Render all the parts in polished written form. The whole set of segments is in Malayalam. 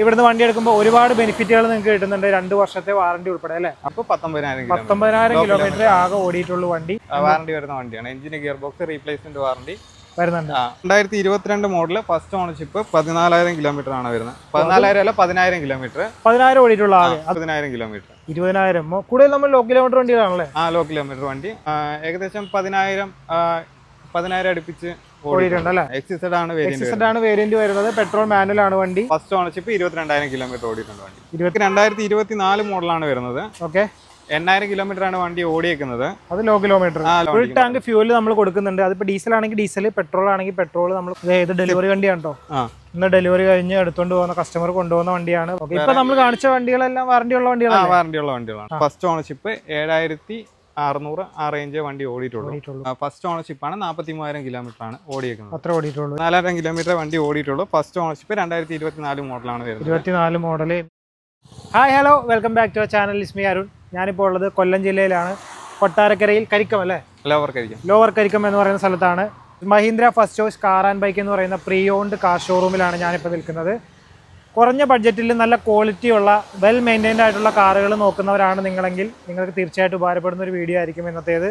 ഇവിടുന്ന് വണ്ടി എടുക്കുമ്പോൾ ഒരുപാട് ബെനിഫിറ്റുകൾ നിങ്ങൾക്ക് കിട്ടുന്നുണ്ട്. 2 വർഷത്തെ വാറണ്ടി ഉൾപ്പെടെ അല്ലേ? അപ്പോൾ 19,000 കിലോമീറ്റർ ആകെ ഓടിയിട്ടുള്ളൂ വണ്ടി. വാറണ്ടി വരുന്ന വണ്ടിയാണ്. എഞ്ചിന് ഗിയർ ബോക്സ് റീപ്ലേസ്മെന്റ് വാറണ്ടി വരുന്നുണ്ട്. 2022 മോഡല് ഫസ്റ്റ് ഓണർഷിപ്പ് 14,000 കിലോമീറ്റർ ആണ് വരുന്നത്. 14,000 അല്ല 10,000 കിലോമീറ്റർ. 10,000 ഓടിയിട്ടുള്ള 10,000 കിലോമീറ്റർ. 20,000 കൂടുതൽ നമ്മൾ ലോ കിലോമീറ്റർ വണ്ടികളാണല്ലേ? ലോ കിലോമീറ്റർ വണ്ടി ഏകദേശം 10,000 അടുപ്പിച്ച് ഓടിയിട്ടുണ്ടല്ലേ? XZ ആണ് വേരിയന്റ് വരുന്നത്. പെട്രോൾ മാനുവൽ ആണ് വണ്ടി. ഫസ്റ്റ് ഓണർഷിപ്പ് 22,000 കിലോമീറ്റർ ഓടിയിട്ടുണ്ട് വണ്ടി. 2024 മോഡലാണ് വരുന്നത്. ഓക്കെ, 8,000 കിലോമീറ്റർ ആണ് വണ്ടി ഓടിയേക്കുന്നത്. അത് low kilometre. Full tank fuel നമ്മൾ കൊടുക്കുന്നുണ്ട്. അതിപ്പോ ഡീസൽ ആണെങ്കിൽ ഡീസൽ, പെട്രോൾ ആണെങ്കിൽ പെട്രോൾ. നമ്മൾ ഇത് ഡെലിവറി വണ്ടിയാണ് കേട്ടോ. ഇന്ന് ഡെലിവറി കഴിഞ്ഞ് എടുത്തോണ്ട് പോകുന്ന കസ്റ്റമർ കൊണ്ടുപോകുന്ന വണ്ടിയാണ്. ഇപ്പൊ നമ്മൾ കാണിച്ച വണ്ടികളെല്ലാം വാറണ്ടി ഉള്ള വണ്ടികളാണ്. ഫസ്റ്റ് ഓണർഷിപ്പ് 7,600 ആ റേഞ്ച് വണ്ടി ഓടിയിട്ടുള്ളൂ. ഫസ്റ്റ് ഓണർഷിപ്പ് ആണ്. 43,000 കിലോമീറ്റർ ആണ് ഓടിയേക്കുന്നത്. അത്ര ഓടിയിട്ടുള്ളൂ. 4,000 കിലോമീറ്റർ വണ്ടി ഓടിയിട്ടുള്ളൂ. ഫസ്റ്റ് ഓണർഷിപ്പ് 2024 മോഡലാണ് വരുന്നത്. 24 model. Hi, hello, welcome back to our channel. Is me Arun. ഞാനിപ്പോൾ ഉള്ളത് കൊല്ലം ജില്ലയിലാണ്. കൊട്ടാരക്കരയിൽ കരിക്കം അല്ലേ? ലോവർ കരിക്കം എന്ന് പറയുന്ന സ്ഥലത്താണ്. Mahindra first choice car and bike എന്ന് പറയുന്ന പ്രീ ഓൺഡ് കാർ ഷോറൂമിലാണ് ഞാനിപ്പോൾ നിൽക്കുന്നത്. കുറഞ്ഞ ബഡ്ജറ്റിൽ നല്ല ക്വാളിറ്റി ഉള്ള വെൽ മെയിൻറ്റൈൻഡ് ആയിട്ടുള്ള കാറുകൾ നോക്കുന്നവരാണ് നിങ്ങളെങ്കിൽ നിങ്ങൾക്ക് തീർച്ചയായിട്ടും ഉപകാരപ്പെടുന്ന ഒരു വീഡിയോ ആയിരിക്കും ഇന്നത്തേത്.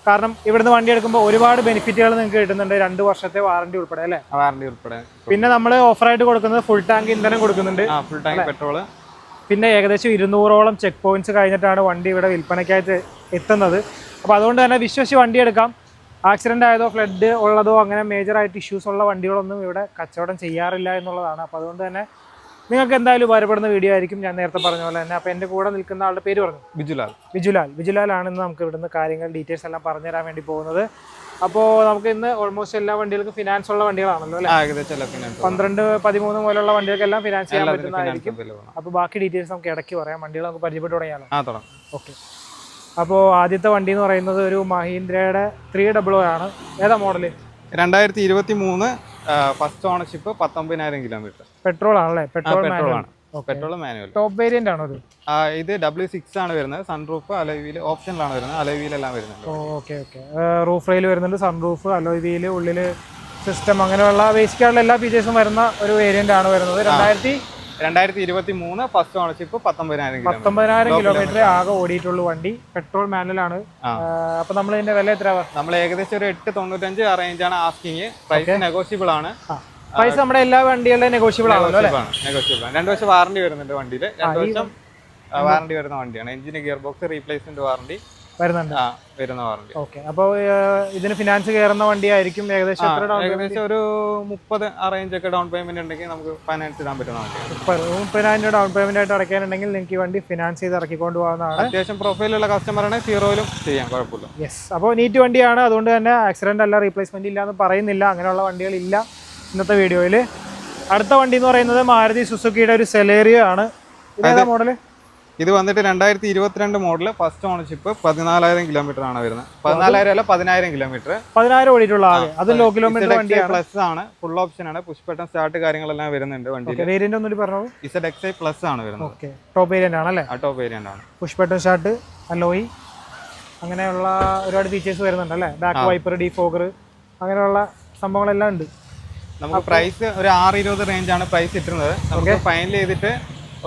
കാരണം ഇവിടുന്ന് വണ്ടി എടുക്കുമ്പോൾ ഒരുപാട് ബെനിഫിറ്റുകൾ നിങ്ങൾക്ക് കിട്ടുന്നുണ്ട്. 2 വർഷത്തെ വാറണ്ടി ഉൾപ്പെടെ അല്ലേ? വാറണ്ടി ഉൾപ്പെടെ. പിന്നെ നമ്മൾ ഓഫറായിട്ട് കൊടുക്കുന്നത് ഫുൾ ടാങ്ക് ഇന്ധനം കൊടുക്കുന്നുണ്ട്. Full tank petrol. പിന്നെ ഏകദേശം 200ഓളം ചെക്ക് പോയിന്റ്സ് കഴിഞ്ഞിട്ടാണ് വണ്ടി ഇവിടെ വിൽപ്പനയ്ക്കായിട്ട് എത്തുന്നത്. അപ്പോൾ അതുകൊണ്ട് തന്നെ വിശ്വസിച്ച് വണ്ടി എടുക്കാം. ആക്സിഡൻ്റ് ആയതോ ഫ്ലഡ് ഉള്ളതോ അങ്ങനെ മേജറായിട്ട് ഇഷ്യൂസ് ഉള്ള വണ്ടികളൊന്നും ഇവിടെ കച്ചവടം ചെയ്യാറില്ല എന്നുള്ളതാണ്. അപ്പോൾ അതുകൊണ്ട് തന്നെ നിങ്ങൾക്ക് എന്തായാലും ഉപകാരപ്പെടുന്ന വീഡിയോ ആയിരിക്കും. ഞാൻ നേരത്തെ പറഞ്ഞ പോലെ തന്നെ. അപ്പോൾ എൻ്റെ കൂടെ നിൽക്കുന്ന ആളുടെ പേര് പറഞ്ഞു, ബിജുലാൽ ആണ് നമുക്ക് ഇവിടുന്ന് കാര്യങ്ങൾ ഡീറ്റെയിൽസ് എല്ലാം പറഞ്ഞുതരാൻ വേണ്ടി പോകുന്നത്. അപ്പോൾ നമുക്ക് ഇന്ന് ഓൾമോസ്റ്റ് എല്ലാ വണ്ടികൾക്കും ഫിനാൻസ് ഉള്ള വണ്ടികളാണല്ലോ അല്ലേ? 12, 13 മുതലുള്ള വണ്ടികൾക്കെല്ലാം ഫിനാൻസ് ചെയ്യാൻ പറ്റുന്നതായിരിക്കും. അപ്പോൾ ബാക്കി ഡീറ്റെയിൽസ് നമുക്ക് ഇടയ്ക്ക് പറയാം. വണ്ടികൾ നമുക്ക് പരിചയപ്പെട്ട് തുടങ്ങിയാലോ? ഓക്കെ. അപ്പോൾ ആദ്യത്തെ വണ്ടി എന്ന് പറയുന്നത് ഒരു മഹീന്ദ്രയുടെ 300 ആണ്. ഏതാ model? 2023 first ownership 19,000 kilometre. Petrol ആണല്ലേ? Petrol manual. ടോപ്പ് വേരിയന്റ് ആണോ ഇത്? ഇത് W6 ആണ് വരുന്നത്. സൺറൂഫ് അലോയ് വീൽ ഓപ്ഷനിലാണ് വരുന്നത്. അലോയ് വീൽ എല്ലാം വരുന്നുണ്ട്. ഓക്കെ. റൂഫ് റെയിൽ വരുന്നുണ്ട്, സൺറൂഫ്, അലോയ് വീല്, ഉള്ളില് സിസ്റ്റം, അങ്ങനെയുള്ള ബേസിക് ആയിട്ടുള്ള എല്ലാ ഫീച്ചേഴ്സും വരുന്ന ഒരു വേരിയന്റ് ആണ് വരുന്നത്. 2023 ഫസ്റ്റ് ഓണർഷിപ്പ് 19,000 കിലോമീറ്റർ ആകെ ഓടിയിട്ടുള്ളൂ വണ്ടി. പെട്രോൾ മാനുവൽ ആണ്. അപ്പൊ നമ്മൾ ഇതിന്റെ വില എത്ര? നമ്മൾ ഏകദേശം ഒരു 895 ആ റേഞ്ചാണ് ആസ്കിങ്. പ്രൈസ് നെഗോഷ്യബിൾ ആണ്. പ്രൈസ് നമ്മുടെ എല്ലാ വണ്ടികളുടെയും നെഗോഷ്യബിൾ ആണല്ലോ അല്ലേ? 2 വർഷം വാറണ്ടി വരുന്നുണ്ട് വണ്ടിയിൽ. 2 വർഷം വാറണ്ടി വരുന്ന വണ്ടിയാണ്. എഞ്ചിന് ഗിയർ ബോക്സ് റീപ്ലേസ്മെന്റ് വാറണ്ടി വരുന്ന വാറണ്ടി. ഓക്കെ. അപ്പോൾ ഇതിന് ഫിനാൻസ് കയറുന്ന വണ്ടി ആയിരിക്കും. ഏകദേശം ഒരു 30 ആ റേഞ്ച് ഒക്കെ ഡൗൺ പേയ്മെന്റ് ഉണ്ടെങ്കിൽ നമുക്ക് ഫൈനാൻസ് ഇടാൻ പറ്റുന്ന വണ്ടിയാണ്. 30,000 ഡൗൺ പേയ്മെന്റ് ആയിട്ട് അടയ്ക്കാനുണ്ടെങ്കിൽ നിങ്ങൾക്ക് ഈ വണ്ടി ഫിനാൻസ് ചെയ്ത് ഇറക്കിക്കൊണ്ട് പോകുന്നതാണ്. അത്യാവശ്യം പ്രൊഫൈലുള്ള കസ്റ്റമറാണ്. 0-ലും ചെയ്യാം, കുഴപ്പമില്ല. യെസ്. അപ്പോൾ നീറ്റ് വണ്ടിയാണ്. അതുകൊണ്ട് തന്നെ ആക്സിഡന്റ് അല്ല, റീപ്ലേസ്മെന്റ് ഇല്ല എന്ന് പറയുന്നില്ല. അങ്ങനെയുള്ള വണ്ടികളില്ല ഇന്നത്തെ വീഡിയോയിൽ. അടുത്ത വണ്ടി എന്ന് പറയുന്നത് മാരുതി സുസുക്കിയുടെ ഒരു സെലേറിയോ ആണ്. ഇതേതാ മോഡല്? ഇത് വന്നിട്ട് 2022 മോഡല് ഫസ്റ്റ് ഓണർഷിപ്പ് 14,000 കിലോമീറ്റർ ആണ് വരുന്നത്. 14,000 അല്ല 10,000 കിലോമീറ്റർ. 10,000 ഓടിയിട്ടുള്ള അത് ലോ കിലോമീറ്റർ വണ്ടിയാണ്. പ്ലസ് ആണ്. ഫുൾ ഓപ്ഷൻ ആണ്. പുഷ് ബട്ടൺ സ്റ്റാർട്ട് കാര്യങ്ങളെല്ലാം വരുന്നുണ്ട് വണ്ടി. വേരിയന്റ് ഒന്നും പറഞ്ഞോളൂ. ZXi പ്ലസ് ആണ് വരുന്നത്. ഓക്കെ. ടോപ്പ് വേരിയന്റ് ആണല്ലേ? ടോപ്പ് വേരിയന്റ് ആണ്. പുഷ് ബട്ടൺ സ്റ്റാർട്ട്, അലോയ്, അങ്ങനെയുള്ള ഒരുപാട് ഫീച്ചേഴ്സ് വരുന്നുണ്ട് അല്ലേ? ബാക്ക് വൈപ്പർ, ഡീഫോഗർ, അങ്ങനെയുള്ള സംഭവങ്ങളെല്ലാം ഉണ്ട്. നമുക്ക് പ്രൈസ് ഒരു 620 റേഞ്ചാണ് പ്രൈസ് ഇട്ടിരുന്നത്. നമുക്ക് ഫൈനൽ ചെയ്തിട്ട്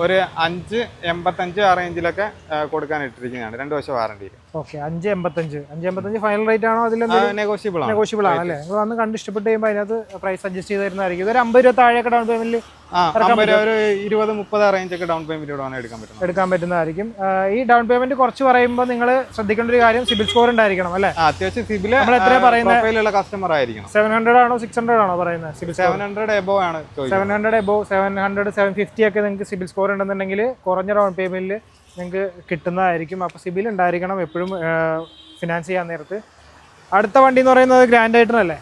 ഒരു 585 ആ റേഞ്ചിലൊക്കെ കൊടുക്കാൻ ഇട്ടിരിക്കുന്നതാണ്. 2 വർഷം വാറണ്ടിയിൽ. ഓക്കെ. 585 ഫൈനൽ റേറ്റ് ആണോ? അതിൽ നെഗോഷ്യബിൾ ആണ് അല്ലേ? നിങ്ങൾ വന്ന് കണ്ട് ഇഷ്ടപ്പെട്ട് കഴിയുമ്പോൾ അതിനകത്ത് പ്രൈസ് അഡ്ജസ്റ്റ് ചെയ്ത് തരുന്നതായിരിക്കും. ഇതൊരു 50 രൂപ താഴെയൊക്കെ ഡൗൺ പേയ്മെന്റിൽ ഒരു 20-30 ആ റേഞ്ച് ഒക്കെ ഡൗൺ പേയ്മെന്റ് എടുക്കാൻ പറ്റുന്നതായിരിക്കും. ഈ ഡൗൺ പേയ്മെന്റ് കുറച്ച് പറയുമ്പോൾ നിങ്ങൾ ശ്രദ്ധിക്കേണ്ട ഒരു കാര്യം, സിബിൽ സ്കോർ ഉണ്ടായിരിക്കണം അല്ലേ? അത്യാവശ്യം സിബിൽ പ്രൊഫൈലുള്ള കസ്റ്റമർ ആയിരിക്കണം. 700 ആണോ 600 ആണോ പറയുന്നത്? 700 എബോവ് ആണ്. 700 എബോവ്, 700, 750 ഒക്കെ നിങ്ങൾക്ക് സിബിൽ സ്കോർ ഉണ്ടെന്നുണ്ടെങ്കിൽ കുറഞ്ഞ ഡൗൺ പേയ്മെന്റിൽ നിങ്ങൾക്ക് കിട്ടുന്നതായിരിക്കും. അപ്പോൾ സിബിൽ ഉണ്ടായിരിക്കണം എപ്പോഴും ഫിനാൻസ് ചെയ്യാൻ നേരത്ത്. അടുത്ത വണ്ടി എന്ന് പറയുന്നത് ഗ്രാൻഡ് ഐറ്റൺ അല്ലേ?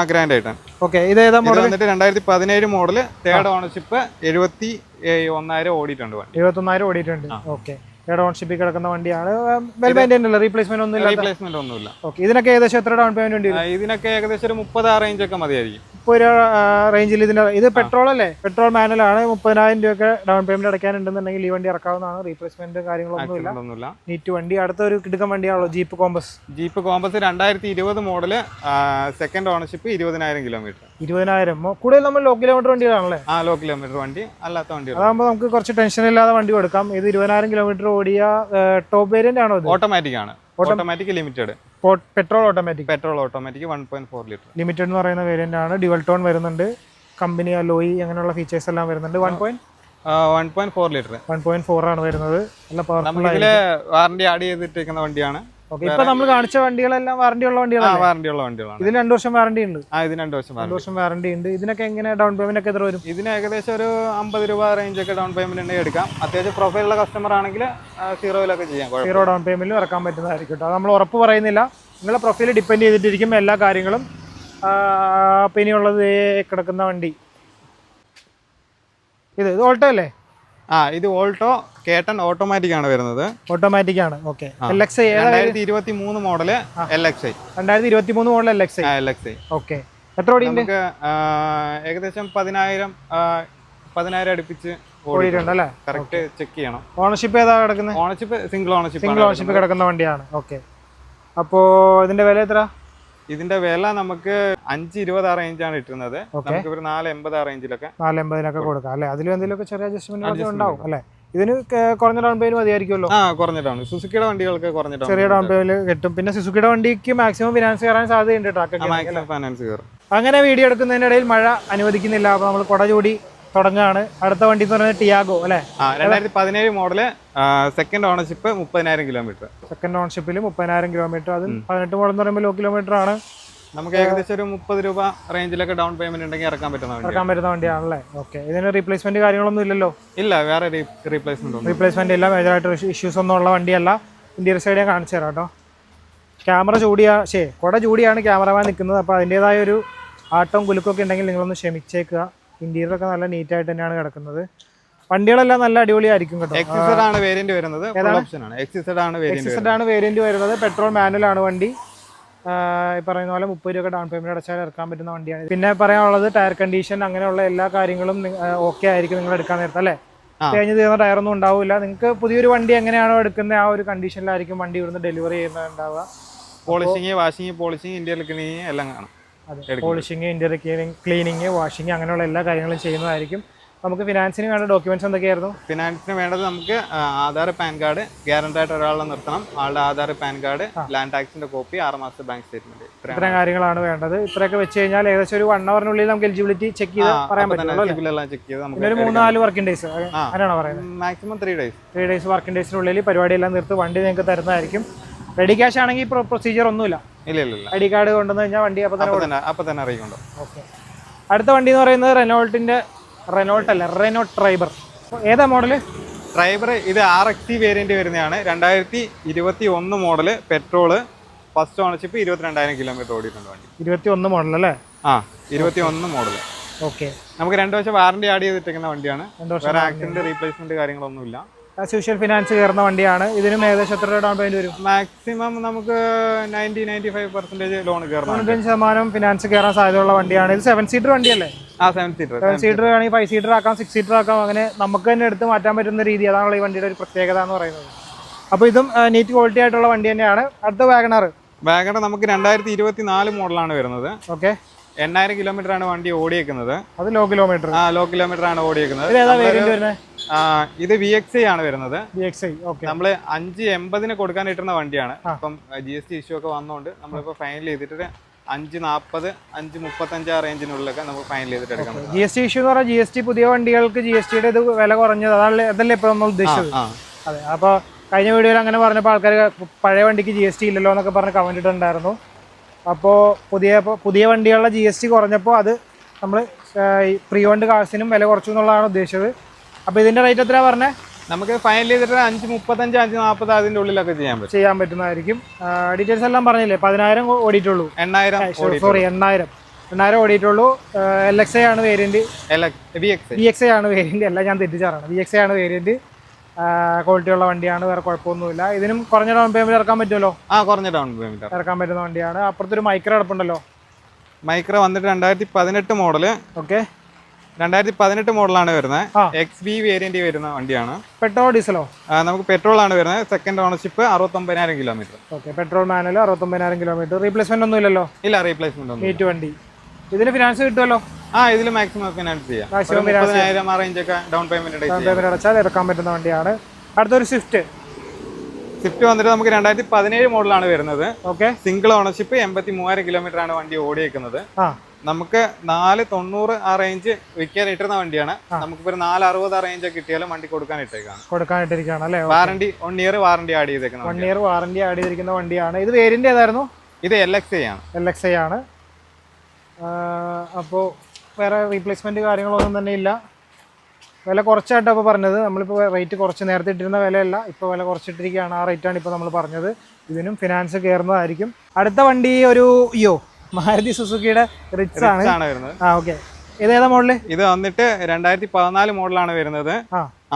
ഗ്രാൻഡ് ഐറ്റൺ. ഓക്കെ. ഇത് ഏതാ മോഡൽ? 2017 മോഡല്, തേർഡ് ഓണർഷിപ്പ്, 71,000 ഓടിയിട്ടുണ്ട് വണ്ടി. 71,000 ഓടിയിട്ടുണ്ട്. ഓക്കെ. തേർഡ് ഓണർഷിപ്പിൽ കിടക്കുന്ന വണ്ടിയാണ്. വെൽ മെയിൻറ്റൈൻഡ് അല്ല, റീപ്ലേസ്മെന്റ് ഒന്നുമില്ല. ഒന്നുമില്ല. ഓക്കെ. ഇതിനൊക്കെ ഏകദേശം എത്ര ഡൗൺ പേയ്മെന്റ് ഉണ്ട്? ഇതിനൊക്കെ ഏകദേശം ഒരു 30 ആ റേഞ്ച് ഒക്കെ മതിയായിരിക്കും. 30 രൂപ റേഞ്ചിൽ ഇതിൻ്റെ ഇത് പെട്രോൾ അല്ലേ, പെട്രോൾ മാനുവൽ ആണ്. 30,000 രൂപയൊക്കെ ഡൗൺ പേയ്മെന്റ് അടയ്ക്കാനുണ്ടെന്നുണ്ടെങ്കിൽ ഈ വണ്ടി ഇറക്കാവുന്നതാണ്. റീപ്ലേസ്മെന്റ് കാര്യങ്ങളൊന്നുമില്ല, നീറ്റ് വണ്ടി. അടുത്തൊരു കിടുക്കൻ വണ്ടിയാണല്ലോ Jeep Compass. 2020 model, second ownership, 20,000 kilometre. 20,000 കൂടുതൽ നമ്മൾ ലോ കിലോമീറ്റർ വണ്ടികളാണല്ലേ? ലോ കിലോമീറ്റർ വണ്ടി, അല്ലാത്ത വണ്ടി. അതാകുമ്പോൾ നമുക്ക് കുറച്ച് ടെൻഷൻ ഇല്ലാതെ വണ്ടി കൊടുക്കാം. ഇത് 20,000 കിലോമീറ്റർ ഓടിയ ടോപ്പ് വേരിയന്റ് ആണോ? ഓട്ടോമാറ്റിക് ആണ്, automatic limited, petrol automatic 1.4 litre limited എന്ന് പറയുന്ന വേരിയന്റ് ആണ്. ഡ്യുവൽ ടോൺ വരുന്നുണ്ട്, കമ്പനി അലോയി അങ്ങനെയുള്ള ഫീച്ചേഴ്സ് എല്ലാം വരുന്നുണ്ട്. 1.4 ലിറ്റർ 1.4 ആണ് വരുന്നത്. നല്ല പവർഫുൾ ആണ്. വാറണ്ടി ആഡ് ചെയ്തിട്ടിരിക്കുന്ന വണ്ടിയാണ്. ഇപ്പൊ നമ്മൾ കാണിച്ച വണ്ടികളെല്ലാം വാറണ്ടി ഉള്ള വണ്ടികളാണ്. വാറണ്ടി ഉള്ള വണ്ടികളാണ്. ഇതിന് 2 വർഷം വാറണ്ടി ഉണ്ട്. ഇതിന് 2 വർഷം വാറണ്ടി ഉണ്ട്. ഇതിനൊക്കെ എങ്ങനെ ഡൗൺ പേയ്മെന്റ് ഒക്കെ എത്ര വരും? ഇതിന് ഏകദേശം ഒരു 50 രൂപ റേഞ്ച് ഒക്കെ ഡൗൺ പേയ്മെന്റ് ഉണ്ടെങ്കിൽ എടുക്കാം. അത്യാവശ്യം പ്രൊഫൈലുള്ള കസ്റ്റമർ ആണെങ്കിൽ 0 ചെയ്യാം. 0 ഡൗൺ പേയ്മെന്റിൽ ഇറക്കാൻ പറ്റുന്നതായിരിക്കും. അത് നമ്മൾ ഉറപ്പ് പറയുന്നില്ല, നിങ്ങളുടെ പ്രൊഫൈൽ ഡിപ്പെൻഡ് ചെയ്തിട്ടിരിക്കും എല്ലാ കാര്യങ്ങളും. പിന്നെ ഉള്ളത് കിടക്കുന്ന വണ്ടി ഇത് ഓൾട്ടോ അല്ലേ? ഇത് ഓൾട്ടോ കേട്ടൺ ഓട്ടോമാറ്റിക് ആണ് വരുന്നത്. ഓട്ടോമാറ്റിക് ആണ്. Okay. 2023 model LXi. 2023 model LXi. Okay. എത്ര ഓടിയുണ്ട്? നമുക്ക് ഏകദേശം 10,000 അടുപ്പിച്ച് ഓടിയിട്ടുണ്ട് അല്ലേ? കറക്റ്റ് ചെക്ക് ചെയ്യണം. ഓണർഷിപ്പ് ഏതാ കിടക്കുന്നത്? ഓണർഷിപ്പ് സിംഗിൾ ഓണർഷിപ്പ് കിടക്കുന്ന വണ്ടിയാണ്. ഓക്കെ. അപ്പോ ഇതിന്റെ വില എത്ര? ഇതിന്റെ വില നമുക്ക് 5.20 റേഞ്ചാണ് ഇട്ടുന്നത്. നമുക്ക് ഒരു 4.80 റേഞ്ചിലൊക്കെ 4.80 കൊടുക്കാം അല്ലെ? അതിലും എന്തെങ്കിലുമൊക്കെ ചെറിയ അഡ്ജസ്റ്റ്മെന്റ് ഉണ്ടാവും അല്ലെ? ഇതിന് കുറഞ്ഞ ഡൗൺ പേയ്മെന്റ് മതിയായിരിക്കുമല്ലോ. കുറഞ്ഞ ഡൗൺ. സുസുക്കിയുടെ വണ്ടികൾക്ക് കുറഞ്ഞ ചെറിയ ഡൗൺ പേയ്മെന്റ് കിട്ടും. പിന്നെ സുസുക്കിയുടെ വണ്ടിക്ക് മാക്സിമം ഫിനാൻസ് കയറാൻ സാധ്യതയുണ്ട്. ഫൈനാൻസ് കയറും. അങ്ങനെ വീഡിയോ എടുക്കുന്നതിനിടയിൽ മഴ അനുവദിക്കുന്നില്ല. അപ്പൊ നമ്മൾ കുട ചൂടി തുടങ്ങുകയാണ്. അടുത്ത വണ്ടി എന്ന് പറയുന്നത് ടിയാഗോ അല്ലെ? 2017 model, second ownership, 30,000 kilometre. Second ഓണർഷിപ്പിൽ 30,000 കിലോമീറ്റർ. അത് 18 മോഡൽ എന്ന് പറയുമ്പോൾ ലോ കിലോമീറ്റർ ആണ്. നമുക്ക് ഏകദേശം ഒരു 30 രൂപ റേഞ്ചിലൊക്കെ ഡൗൺ പേയ്മെന്റ് ഉണ്ടെങ്കിൽ ഇറക്കാൻ പറ്റുന്ന വണ്ടിയാണല്ലേ? ഓക്കെ. ഇതിന് റീപ്ലേസ്മെന്റ് കാര്യങ്ങളൊന്നും ഇല്ലല്ലോ? ഇല്ല, വേറെ റീപ്ലേസ്മെന്റ് ഇല്ല. മേജറായിട്ട് ഇഷ്യൂസ് ഒന്നും ഉള്ള വണ്ടിയല്ല. ഇന്റീരിയർ സൈഡ് ഞാൻ കാണിച്ചു തരാം കേട്ടോ. ക്യാമറ കുട ചൂടിയാണ് ക്യാമറമാൻ നിൽക്കുന്നത്. അപ്പോൾ അതിൻ്റെതായ ഒരു ആട്ടവും കുലുക്കൊക്കെ ഉണ്ടെങ്കിൽ നിങ്ങളൊന്ന് ക്ഷമിച്ചേക്കുക. ഇന്റീരിയറൊക്കെ നല്ല നീറ്റായിട്ട് തന്നെയാണ് കിടക്കുന്നത്. വണ്ടികളെല്ലാം നല്ല അടിപൊളിയായിരിക്കും കേട്ടോ. XZ ആണ് വേരിയന്റ് വരുന്നത്. XZ ആണ് വേരിയന്റ് വരുന്നത്. പെട്രോൾ മാനുവൽ ആണ് വണ്ടി. ഈ പറയുന്ന പോലെ 30 രൂപ ഡൗൺ പേയ്മെന്റ് അടച്ചാൽ ഇറക്കാൻ പറ്റുന്ന വണ്ടിയാണ്. പിന്നെ പറയാനുള്ളത് ടയർ കണ്ടീഷൻ അങ്ങനെയുള്ള എല്ലാ കാര്യങ്ങളും ഓക്കെ ആയിരിക്കും നിങ്ങൾ എടുക്കാൻ നേരത്തെ അല്ലേ? കഴിഞ്ഞ് തീർന്ന ടയറൊന്നും ഉണ്ടാവില്ല. നിങ്ങൾക്ക് പുതിയൊരു വണ്ടി എങ്ങനെയാണോ എടുക്കുന്നത് ആ ഒരു കണ്ടീഷനിലായിരിക്കും വണ്ടി ഇവിടുന്ന് ഡെലിവറി ചെയ്യുന്നുണ്ടാവുക. Polishing, washing, polishing, interior cleaning എല്ലാം കാണും. അതെ, പോളിഷിങ്, ഇന്റീരിയർ ക്ലീനിങ്, വാഷിങ് അങ്ങനെയുള്ള എല്ലാ കാര്യങ്ങളും ചെയ്യുന്നതായിരിക്കും. നമുക്ക് ഫിനാൻസിന് വേണ്ട ഡോക്യുമെന്റ്സ് എന്തൊക്കെയായിരുന്നു? ഫിനാൻസിന് വേണ്ടത് നമുക്ക് ആധാർ, പാൻ കാർഡ്, ഗ്യാരണ്ടി ആയിട്ട് ഒരാളെ നിർത്തണം. ആളുടെ ആധാർ, പാൻ കാർഡ്, ലാൻഡ് ടാക്സിന്റെ കോപ്പി, 6 മാസത്തെ ബാങ്ക് സ്റ്റേറ്റ്മെന്റ്, ഇത്രയും കാര്യങ്ങളാണ് വേണ്ടത്. ഇത്രയൊക്കെ വെച്ച് കഴിഞ്ഞാൽ ഏകദേശം ഒരു 1 അവറിനുള്ളിൽ നമുക്ക് എലിജിബിലിറ്റി ചെക്ക് ചെയ്ത് പറയാൻ പറ്റും. 3-4 വർക്കിംഗ് ഡേയ്സ് അങ്ങനെയാണോ പറയുന്നത്? മാക്സിമം 3 ഡേയ്സ് വർക്കിംഗ് ഡേയ്സിനുള്ളിൽ പരിപാടിയെല്ലാം നിർത്തി വണ്ടി നിങ്ങൾക്ക് തരുന്നതായിരിക്കും. റെഡി ക്യാഷ് ആണെങ്കിൽ പ്രൊസീജിയർ ഒന്നുമില്ല. ഇല്ല. ഐഡി കാർഡ് കൊണ്ടുവന്ന് കഴിഞ്ഞാൽ വണ്ടി അപ്പൊ തന്നെ അറിയിക്കുന്നുണ്ടോ. ഓക്കെ. അടുത്ത വണ്ടി എന്ന് പറയുന്നത് റെനോൾട്ട് ട്രൈബർ. ഏതാ മോഡല്? ട്രൈബർ ഇത് RXT വേരിയന്റ് വരുന്നതാണ്. 2021 model, petrol, first ownership, 22,000 kilometre ഓടിയിട്ടുണ്ട് വണ്ടി. 21 മോഡൽ അല്ലേ? 21 മോഡല്. ഓക്കെ. നമുക്ക് 2 വർഷം വാറണ്ടി ആഡ് ചെയ്തിരിക്കുന്ന വണ്ടിയാണ്. വേറെ ആക്സിഡന്റ്, റീപ്ലേസ്മെന്റ് കാര്യങ്ങളൊന്നുമില്ല. സോഷ്യൽ ഫിനാൻസ് കയറുന്ന വണ്ടിയാണ്. ഇതിനും ഏകദേശം എത്ര ഡൗൺ പേയ്മെന്റ് വരും? മാക്സിമം നമുക്ക് 90-95% ലോൺ കയറും. 95% ഫിനാൻസ് കയറാൻ സാധ്യതയുള്ള വണ്ടിയാണ്. ഇത് 7 സീറ്റർ വണ്ടിയല്ലേ? 7 സീറ്റർ ആണെങ്കിൽ 5 സീറ്റർ ആക്കാം, 6 സീറ്റർ ആക്കാം. അങ്ങനെ നമുക്ക് തന്നെ എടുത്ത് മാറ്റാൻ പറ്റുന്ന രീതി. അതാണല്ലോ ഈ വണ്ടിയുടെ ഒരു പ്രത്യേകത എന്ന് പറയുന്നത്. അപ്പോൾ ഇതും നീറ്റ് ക്വാളിറ്റി ആയിട്ടുള്ള വണ്ടി തന്നെയാണ്. അടുത്ത വാഗണർ നമുക്ക് 2024 മോഡലാണ് വരുന്നത്. ഓക്കെ. 8,000 കിലോമീറ്റർ ആണ് വണ്ടി ഓടിയേക്കുന്നത്. അത് ലോ കിലോമീറ്റർ ആണ് ഓടിയേക്കുന്നത്. ഇത് VXi ആണ് വരുന്നത്. നമ്മള് 5.80 കൊടുക്കാൻ കിട്ടുന്ന വണ്ടിയാണ്. ഇപ്പം GST ഇഷ്യൂ ഒക്കെ വന്നോണ്ട് നമ്മളിപ്പോ ഫൈനൽ ചെയ്തിട്ട് 5.40, 5.35 ആ റേഞ്ചിനുള്ളിലൊക്കെ നമുക്ക് ഫൈനൽ ചെയ്തിട്ട് എടുക്കാം. GST ഇഷ്യൂ എന്ന് പറഞ്ഞാൽ GST പുതിയ വണ്ടികൾക്ക് GSTയുടെ ഇത് വില കുറഞ്ഞത് അതല്ലേ ഇപ്പൊ നമ്മൾ ഉദ്ദേശിച്ചത്. അതെ. അപ്പൊ കഴിഞ്ഞ വീഡിയോയിൽ അങ്ങനെ പറഞ്ഞപ്പോൾ ആൾക്കാർ പഴയ വണ്ടിക്ക് GST ഇല്ലല്ലോ എന്നൊക്കെ പറഞ്ഞ് കമന്റ് ഇട്ടുണ്ടായിരുന്നു. അപ്പോൾ പുതിയ വണ്ടികളുടെ GST കുറഞ്ഞപ്പോൾ അത് നമ്മൾ പ്രീ ഓൺഡ് കാർസിനും വില കുറച്ചു എന്നുള്ളതാണ് ഉദ്ദേശിച്ചത്. അപ്പോൾ ഇതിന്റെ റേറ്റ് എത്ര പറഞ്ഞേ? നമുക്ക് ഫൈനൽ ചെയ്തിട്ട് 5.35, 5.40 അതിന്റെ ഉള്ളിലൊക്കെ ചെയ്യാൻ പറ്റുന്നതായിരിക്കും. ഡീറ്റെയിൽസ് എല്ലാം പറഞ്ഞില്ലേ? 10,000 ഓടിയിട്ടുള്ളൂ. 8,000 ഓടിയിട്ടുള്ളൂ. LXi ആണ് വേരിയന്റ്. VXi ആണ് വേരിയന്റ്. അല്ല, ഞാൻ തെറ്റിച്ചാറാണ്. VXi ആണ് വേരിയന്റ്. ക്വാളിറ്റി ഉള്ള വണ്ടിയാണ്. വേറെ കുഴപ്പമൊന്നുമില്ല. ഇതിനും കുറഞ്ഞ ഡൗൺ പേയ്മെന്റ് ഇറക്കാൻ പറ്റുമല്ലോ? കുറഞ്ഞ ഡൗൺ പേയ്മെന്റ് ഇറക്കാൻ പറ്റുന്ന വണ്ടിയാണ്. അപ്പുറത്തൊരു മൈക്രോ കിടപ്പുണ്ടല്ലോ. മൈക്ര വന്നിട്ട് 2018 മോഡല്. ഓക്കെ, 2018 മോഡലാണ് വരുന്നത്. XV വേരിയന്റ് വരുന്ന വണ്ടിയാണ്. പെട്രോൾ ഡീസലോ? നമുക്ക് പെട്രോൾ ആണ് വരുന്നത്. Second ownership 69,000 kilometre. Okay, petrol manual 69,000 kilometre. Replacement ഒന്നും ഇല്ലല്ലോ? ഇല്ല, റീപ്ലേസ്മെന്റ് ഒന്നും. നീറ്റ് വണ്ടി. ഇതിന് ഫിനാൻസ് കിട്ടുമല്ലോ? ഇതിൽ മാക്സിമം ഫിനാൻസ് ചെയ്യാം. 30,000 ആ റേഞ്ച് ഒക്കെ ഡൗൺ പേയ്മെന്റ് അടച്ചാൽ ഇറക്കാൻ പറ്റുന്ന വണ്ടിയാണ്. അടുത്തൊരു സ്വിഫ്റ്റ്. സ്വിഫ്റ്റ് വന്നിട്ട് നമുക്ക് 2017 മോഡലാണ് വരുന്നത്. ഓക്കെ, സിംഗിൾ ഓണർഷിപ്പ് 83,000 കിലോമീറ്റർ ആണ് വണ്ടി ഓടിയേക്കുന്നത്. നമുക്ക് 490 ആ റേഞ്ച് വിൽക്കാൻ ഇട്ടുന്ന വണ്ടിയാണ്. നമുക്കിപ്പോ 460 ആ റേഞ്ച് കിട്ടിയാലും വണ്ടി കൊടുക്കാനിട്ടിരിക്കുകയാണ് അല്ലേ? വാറണ്ടി 1 ഇയർ വാറണ്ടി ആഡ് ചെയ്തേക്കുന്നത്. 1 ഇയർ വാറണ്ടി ആഡ് ചെയ്തിരിക്കുന്ന വണ്ടിയാണ്. ഇത് വേരിയന്റ് ഏതായിരുന്നു? ഇത് LXI ആണ്. LXI ആണ്. അപ്പോൾ വേറെ റീപ്ലേസ്മെന്റ് കാര്യങ്ങളൊന്നും തന്നെ ഇല്ല. വില കുറച്ചായിട്ടാണ് ഇപ്പോൾ പറഞ്ഞത്. നമ്മളിപ്പോൾ റേറ്റ് കുറച്ച് നേരത്തെ ഇട്ടിരുന്ന വിലയല്ല, ഇപ്പോൾ വില കുറച്ചിട്ടിരിക്കുകയാണ്. ആ റേറ്റാണ് ഇപ്പോൾ നമ്മൾ പറഞ്ഞത്. ഇതിനും ഫിനാൻസ് കയറുന്നതായിരിക്കും. അടുത്ത വണ്ടി ഒരു മാരുതി സുസുക്കിയുടെ റിച്ച് ആണ് വരുന്നത്. ഓക്കെ, ഇതേതാ മോഡല്? ഇത് വന്നിട്ട് 2014 മോഡലാണ് വരുന്നത്.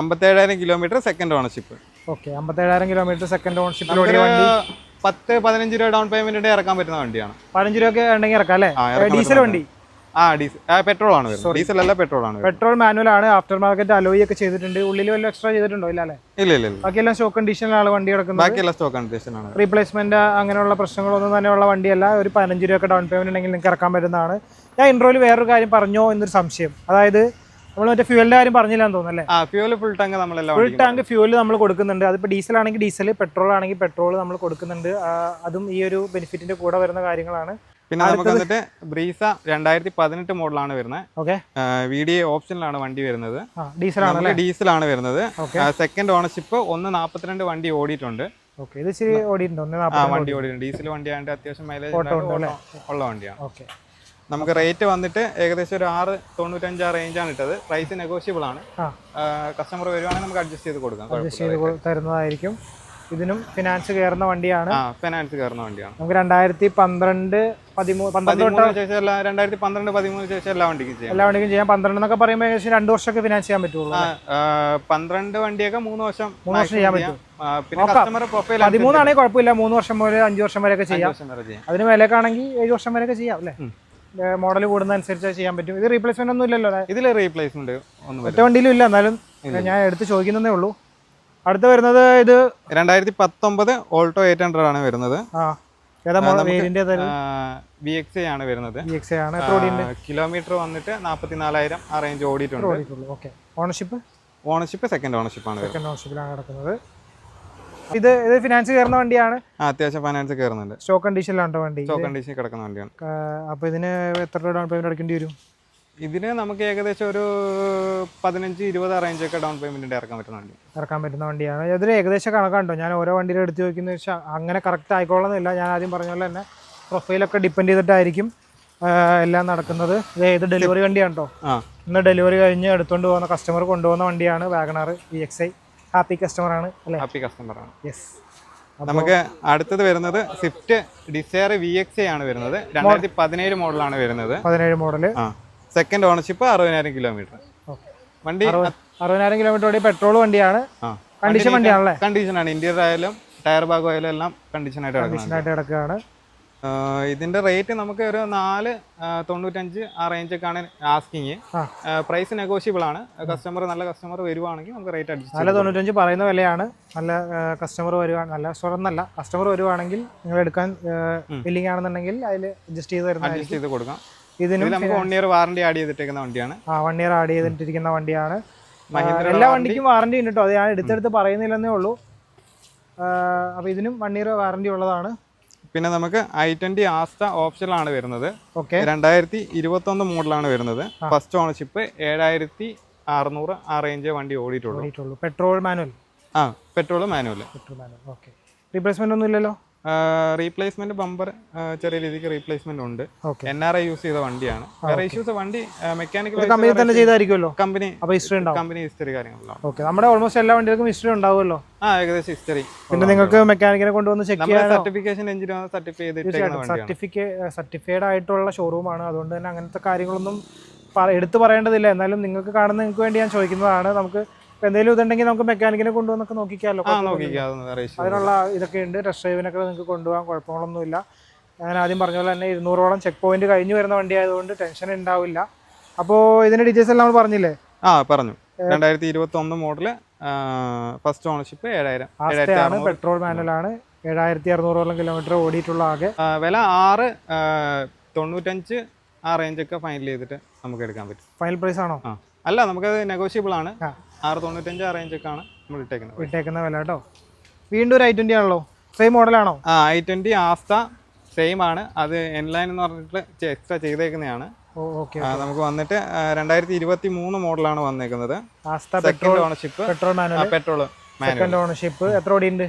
57,000 kilometre second ownership. Okay, 57,000 kilometre second ownership. വണ്ടി 10-15 രൂപ ഡൗൺ പേയ്മെന്റ് ഇറക്കാൻ പറ്റുന്ന വണ്ടിയാണ്. 15 രൂപ ഉണ്ടെങ്കിൽ ഇറക്കാം അല്ലേ? ഡീസൽ വണ്ടി? പെട്രോൾ ആണ്. ഡീസൽ അല്ല, പെട്രോൾ ആണ്. പെട്രോൾ മാനുവൽ ആണ്. ആഫ്റ്റർ മാർക്കറ്റ് അലോയി ഒക്കെ ചെയ്തിട്ടുണ്ട്. ഉള്ളിൽ വല്ല എക്സ്ട്രാ ചെയ്തിട്ടുണ്ടോ? ഇല്ല അല്ലേ? ഇല്ല. ബാക്കിയെല്ലാം സ്റ്റോക്ക് കണ്ടീഷനിലാണ് വണ്ടി കിടക്കുന്നത്. ബാക്കിയെല്ലാം സ്റ്റോക്ക് കണ്ടീഷനാണ്. റീപ്ലേസ്മെന്റ് അങ്ങനെയുള്ള പ്രശ്നങ്ങളൊന്നും തന്നെയുള്ള വണ്ടിയല്ല. ഒരു 15 രൂപ ഡൗൺ പേയ്മെന്റ് ഉണ്ടെങ്കിൽ നിങ്ങൾക്ക് ഇറക്കാൻ പറ്റുന്നതാണ്. ഞാൻ ഇൻട്രോയിൽ വേറൊരു കാര്യം പറഞ്ഞോ എന്നൊരു സംശയം. അതായത് നമ്മൾ മറ്റേ ഫ്യൂവലിന്റെ കാര്യം പറഞ്ഞില്ലാന്ന് തോന്നുന്നല്ലേ? Fuel full tank full tank fuel നമ്മൾ കൊടുക്കുന്നുണ്ട്. അതിപ്പോൾ ഡീസൽ ആണെങ്കിൽ ഡീസൽ, പെട്രോൾ ആണെങ്കിൽ പെട്രോൾ നമ്മൾ കൊടുക്കുന്നുണ്ട്. അതും ഈ ഒരു ബെനിഫിറ്റിന്റെ കൂടെ വരുന്ന കാര്യങ്ങളാണ്. പിന്നെ നമുക്ക് വന്നിട്ട് ബ്രീസ 2018 മോഡലാണ് വരുന്നത്. ഓക്കെ, VDA ഓപ്ഷനിലാണ് വണ്ടി വരുന്നത്. ഡീസലാണ് വരുന്നത്. സെക്കൻഡ് ഓണർഷിപ്പ് 142 വണ്ടി ഓടിയിട്ടുണ്ട്. ഇത് ഇച്ചിരി ഓടിയിട്ടുണ്ട്. വണ്ടി ഓടിയിട്ടുണ്ട്. ഡീസൽ വണ്ടി ആയതുകൊണ്ട് അത്യാവശ്യം മൈലേജ് ഉള്ള വണ്ടിയാണ്. ഓക്കെ, നമുക്ക് റേറ്റ് വന്നിട്ട് ഏകദേശം ഒരു 695 ആ റേഞ്ചാണ് ഇട്ടത്. പ്രൈസ് നെഗോഷ്യബിൾ ആണ്. കസ്റ്റമർ വരുവാണെങ്കിൽ നമുക്ക് അഡ്ജസ്റ്റ് ചെയ്ത് കൊടുക്കാം, തരുന്നതായിരിക്കും. ഇതിനും ഫിനാൻസ് കയറുന്ന വണ്ടിയാണ്. ഫിനാൻസ് കയറുന്ന വണ്ടിയാണ്. നമുക്ക് 2012 ശേഷം 2012-13 ശേഷം എല്ലാ വണ്ടിക്കും ചെയ്യാം. 12 എന്നൊക്കെ പറയുമ്പോൾ ഏകദേശം 2 വർഷമൊക്കെ ഫിനാൻസ് ചെയ്യാൻ പറ്റുള്ളൂ. 12 വണ്ടിയൊക്കെ 3 വർഷം ചെയ്യാൻ പറ്റും. പിന്നെ കസ്റ്റമർ പ്രൊഫൈൽ 13 ആണെങ്കിൽ കുഴപ്പമില്ല. 3 വർഷം മുതൽ 5 വർഷം വരെയൊക്കെ ചെയ്യാം. അതിന് വിലയൊക്കെ ആണെങ്കിൽ 7 വർഷം വരെയൊക്കെ ചെയ്യാം അല്ലേ? മോഡൽ കൂടുന്ന അനുസരിച്ച് ചെയ്യാൻ പറ്റും. ഇത് റീപ്ലേസ്മെന്റ് ഒന്നും ഇല്ലല്ലോ? ഇതിൽ റീപ്ലേസ്മെന്റ് ഒന്നും ഒറ്റ വണ്ടിയിലും ഇല്ല. എന്നാലും ഞാൻ എടുത്ത് ചോദിക്കുന്നതേ ഉള്ളൂ. അടുത്ത വരുന്നത് ഇത് 2019 ഓൾട്ടോ 800 ആണ് വരുന്നത്. VXI ആണ് വരുന്നത്. കിലോമീറ്റർ വന്നിട്ട് 44,000 ആ റേഞ്ച് ഓടിയിട്ടുണ്ട്. ഓണർഷിപ്പ് സെക്കൻഡ് ഓണർഷിപ്പാണ് കിടക്കുന്നത്. ഇത് ഫിനാൻസ് കയറുന്ന വണ്ടിയാണ്. അത്യാവശ്യം ഫൈനാൻസ് കയറുന്നുണ്ട്. സ്റ്റോക്ക് കണ്ടീഷനിലാണ് വണ്ടി. സ്റ്റോക്ക് കണ്ടീഷനിൽ കിടക്കുന്ന വണ്ടിയാണ്. അപ്പോൾ ഇതിന് എത്ര ഡൗൺ പേയ്മെന്റ് അടക്കേണ്ടി വരും? ഇതിന് നമുക്ക് ഏകദേശം ഒരു 15-20 റേഞ്ച് ഒക്കെ ഡൗൺ പേയ്മെന്റ് ഇറക്കാൻ പറ്റുന്ന വണ്ടിയാണ്. ഇതിൽ ഏകദേശം കണക്കാണ്ടോ? ഞാൻ ഓരോ വണ്ടിയുടെ എടുത്ത് ചോദിക്കുന്ന വെച്ചാൽ അങ്ങനെ കറക്റ്റ് ആയിക്കോളന്നില്ല. ഞാൻ ആദ്യം പറഞ്ഞ പോലെ തന്നെ പ്രൊഫൈലൊക്കെ ഡിപ്പെൻഡ് ചെയ്തിട്ടായിരിക്കും എല്ലാം നടക്കുന്നത്. ഇത് ഡെലിവറി വണ്ടിയാണ് കേട്ടോ. ഇന്ന് ഡെലിവറി കഴിഞ്ഞ് എടുത്തുകൊണ്ട് പോകുന്ന കസ്റ്റമർ കൊണ്ടുപോകുന്ന വണ്ടിയാണ് വാഗണർ VXI. ഹാപ്പി കസ്റ്റമർ ആണ് അല്ലേ? ഹാപ്പി കസ്റ്റമർ ആണ്. യെസ്. നമുക്ക് അടുത്തത് വരുന്നത് സ്വിഫ്റ്റ് ഡിസയർ VXI ആണ് വരുന്നത്. 2017 മോഡലാണ് വരുന്നത്. 17 മോഡല്. Second ownership 60,000 kilometre. വണ്ടി 60,000 കിലോമീറ്റർ ഓടി. പെട്രോൾ വണ്ടിയാണ്. കണ്ടീഷൻ വണ്ടിയാണല്ലേ? കണ്ടീഷനാണ്. ഇന്റീരിയർ ആയാലും ടയർ ഭാഗം ആയാലും എല്ലാം കണ്ടീഷനായിട്ട് കിടക്കുകയാണ്. ഇതിന്റെ റേറ്റ് നമുക്ക് ഒരു 495 ആ റേഞ്ചൊക്കെയാണ് ആസ്കിങ്. പ്രൈസ് നെഗോഷ്യബിൾ ആണ്. നല്ല കസ്റ്റമർ വരുവാണെങ്കിൽ നമുക്ക് റേറ്റ് അഡ്ജസ്റ്റ് 495 പറയുന്ന വിലയാണ്. നല്ല കസ്റ്റമർ കസ്റ്റമർ വരുവാണെങ്കിൽ നിങ്ങൾ എടുക്കാൻ ബില്ലിംഗ് ആണെന്നുണ്ടെങ്കിൽ അതിൽ അഡ്ജസ്റ്റ് ചെയ്ത് കൊടുക്കാം. ഇതിന് നമുക്ക് 1 ഇയർ വാറണ്ടി ആഡ് ചെയ്തിരിക്കുന്ന വണ്ടിയാണ്. 1 ഇയർ ആഡ് ചെയ്തിട്ടിരിക്കുന്ന വണ്ടിയാണ്. എല്ലാ വണ്ടിക്കും വാറണ്ടി ഉണ്ട് കേട്ടോ. അത് ഞാൻ എടുത്തെടുത്ത് പറയുന്നില്ലെന്നേ ഉള്ളൂ. അപ്പോൾ ഇതിനും 1 ഇയർ വാറണ്ടി ഉള്ളതാണ്. പിന്നെ നമുക്ക് i20 ആസ്റ്റ ഓപ്ഷനിലാണ് വരുന്നത്. 2021 മോഡലാണ് വരുന്നത്. ഫസ്റ്റ് ഓണർഷിപ്പ് 7,600 ആ റേഞ്ച് വണ്ടി ഓടിയിട്ടുള്ളൂ. Petrol manual. Petrol manual. Okay, replacement ഒന്നും ഇല്ലല്ലോ? റീപ്ലേസ്മെന്റ് ബമ്പർ ചെറിയ രീതിക്ക് റീപ്ലേസ്മെന്റ് ഉണ്ട്. NRI യൂസ് ചെയ്ത വണ്ടിയാണ്. വേറെ ഇഷ്യൂസ് വണ്ടി മെക്കാനിക്കൽ കമ്പനി തന്നെ ചെയ്തായിരിക്കുമല്ലോ. കമ്പനി ഹിസ്റ്ററി കാര്യങ്ങളെല്ലാം. ഓക്കെ, നമ്മുടെ ഓൾമോസ്റ്റ് എല്ലാ വണ്ടികൾക്കും ഹിസ്റ്ററി ഉണ്ടാവുമല്ലോ. ഏകദേശം ഹിസ്റ്ററി. പിന്നെ നിങ്ങൾക്ക് മെക്കാനിക്കിനെ കൊണ്ടുവന്ന് ചെക്ക് ചെയ്യാൻ സർട്ടിഫിക്കേഷൻ എഞ്ചിൻ സർട്ടിഫൈഡ് ആയിട്ടുള്ള ഷോറൂമാണ്. അതുകൊണ്ട് തന്നെ അങ്ങനത്തെ കാര്യങ്ങളൊന്നും എടുത്തു പറയേണ്ടതില്ല. എന്നാലും നിങ്ങൾക്ക് കാണുന്ന നിങ്ങൾക്ക് വേണ്ടി ഞാൻ ചോദിക്കുന്നതാണ്. നമുക്ക് എന്തെങ്കിലും ഇതുണ്ടെങ്കിൽ നമുക്ക് മെക്കാനിക്കിനെ കൊണ്ടുവന്നൊക്കെ നോക്കിക്കാമല്ലോ. അതിനുള്ള ഇതൊക്കെ ഉണ്ട്. ടെസ്റ്റ് ഡ്രൈവിനൊക്കെ നിങ്ങൾക്ക് കൊണ്ടുപോകാൻ കുഴപ്പങ്ങളൊന്നുമില്ല. ഞാൻ ആദ്യം പറഞ്ഞ പോലെ തന്നെ 200ഓളം ചെക്ക് പോയിന്റ് കഴിഞ്ഞ് വരുന്ന വണ്ടി ആയതുകൊണ്ട് ടെൻഷൻ ഉണ്ടാവില്ല. അപ്പോൾ ഇതിന്റെ ഡീറ്റെയിൽസ് എല്ലാം നമ്മൾ പറഞ്ഞില്ലേ? പറഞ്ഞു. 2021 മോഡല്, ഫസ്റ്റ് ഓണർഷിപ്പ് 7000. പെട്രോൾ മാനുവലാണ്, 7600ഓളം കിലോമീറ്റർ ഓടിയിട്ടുള്ള ആകെ. വില 695 ആ റേഞ്ചൊക്കെ ഫൈനൽ ചെയ്തിട്ട് നമുക്ക് എടുക്കാൻ പറ്റും. ഫൈനൽ പ്രൈസ് ആണോ? അല്ല, നമുക്കത് നെഗോഷ്യബിൾ ആണ്. 695 ആ റേഞ്ചൊക്കെ ആണ് നമ്മൾ ഇട്ടേക്കുന്ന വില കേട്ടോ. വീണ്ടും ഒരു i20 ആണല്ലോ, സെയിം മോഡലാണോ? i20 ആസ്ത സെയിം ആണ്. അത് എൻലൈൻ എന്ന് പറഞ്ഞിട്ട് എക്സ്ട്രാ ചെയ്തേക്കുന്നതാണ്. നമുക്ക് വന്നിട്ട് 2023 മോഡലാണ് വന്നേക്കുന്നത്. Second ownership, petrol second ownership. എത്ര ഓടിയുണ്ട്?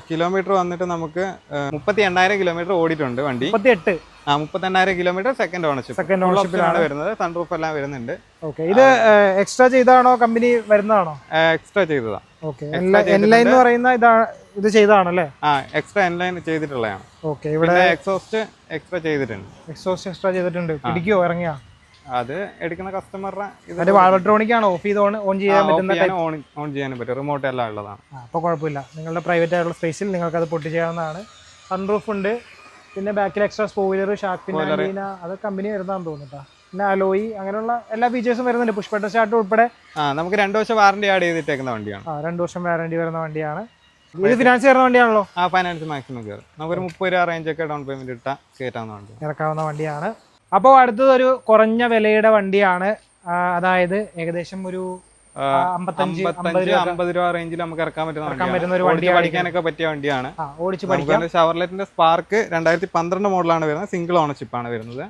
കിലോമീറ്റർ വന്നിട്ട് നമുക്ക് 38,000 കിലോമീറ്റർ ഓടിയിട്ടുണ്ട് വണ്ടി. 38,000 കിലോമീറ്റർ സെക്കൻഡ് ഓണർഷിപ്പിലാണ് വരുന്നത്. സൺറൂഫ് എല്ലാം വരുന്നുണ്ട്. ഇത് എക്സ്ട്രാ ചെയ്താണോ കമ്പനി വരുന്നതാണോ? എക്സ്ട്രാ ചെയ്തതാ. എൻലൈൻ എന്ന് പറയുന്ന ഇത് ചെയ്താണല്ലേ? എക്സ്ട്രാ എൻലൈൻ ചെയ്തിട്ടുള്ളതാണ്. ഇവിടെ എക്സോസ്റ്റ് എക്സ്ട്രാ ചെയ്തിട്ടുണ്ട്. പിടിക്കോ ഇറങ്ങിയ? അത് എടുക്കുന്ന കസ്റ്റമറുടെ വാൾവട്രോണിക് ആണോ? ഓഫ് ചെയ്ത് ഓൺ ചെയ്യാൻ പറ്റുന്ന, ഓൺ ചെയ്യാനും പറ്റും. റിമോട്ട് എല്ലാം ഉള്ളതാണ്. അപ്പോൾ കുഴപ്പമില്ല. നിങ്ങളുടെ പ്രൈവറ്റ് ആയിട്ടുള്ള സ്പേസിൽ നിങ്ങൾക്ക് അത് പൊട്ടി ചെയ്യാവുന്നതാണ്. സൺറൂഫ് ഉണ്ട്. പിന്നെ ബാക്കിൽ എക്സ്ട്രാ സ്പോയിലർ, ഷാർക്ക് ഫിൻ, അത് കമ്പനി വരുന്നതാണെന്ന് തോന്നുന്നു. പിന്നെ അലോയി, അങ്ങനെയുള്ള എല്ലാ ഫീച്ചേഴ്സും വരുന്നുണ്ട്. പുഷ് ബട്ടൺ സ്റ്റാർട്ട് ഉൾപ്പെടെ. നമുക്ക് 2 വർഷം വാറണ്ടി ആഡ് ചെയ്തിട്ടേക്കുന്ന വണ്ടിയാണ്. 2 വർഷം വാറണ്ടി വരുന്ന വണ്ടിയാണ്. ഇത് ഫിനാൻസ് കയറുന്ന വണ്ടിയാണല്ലോ? ഫൈനാൻസ് മാക്സിമം കയറും. നമുക്കൊരു 30 രൂപ റേഞ്ച് ഒക്കെ ഡൗൺ പേയ്മെന്റ് ഇട്ടാൽ ഇറക്കാവുന്ന വണ്ടിയാണ്. അപ്പോൾ അടുത്തത് ഒരു കുറഞ്ഞ വിലയുടെ വണ്ടിയാണ്. അതായത് ഏകദേശം ഒരു 50 രൂപ റേഞ്ചിൽ നമുക്ക് ഇറക്കാൻ പറ്റുന്ന ഒരു വണ്ടി, പഠിക്കാനൊക്കെ പറ്റിയ വണ്ടിയാണ്. ഷവർലെറ്റിന്റെ സ്പാർക്ക് 2012 മോഡലാണ് വരുന്നത്. സിംഗിൾ ഓണർഷിപ്പ് ആണ് വരുന്നത്.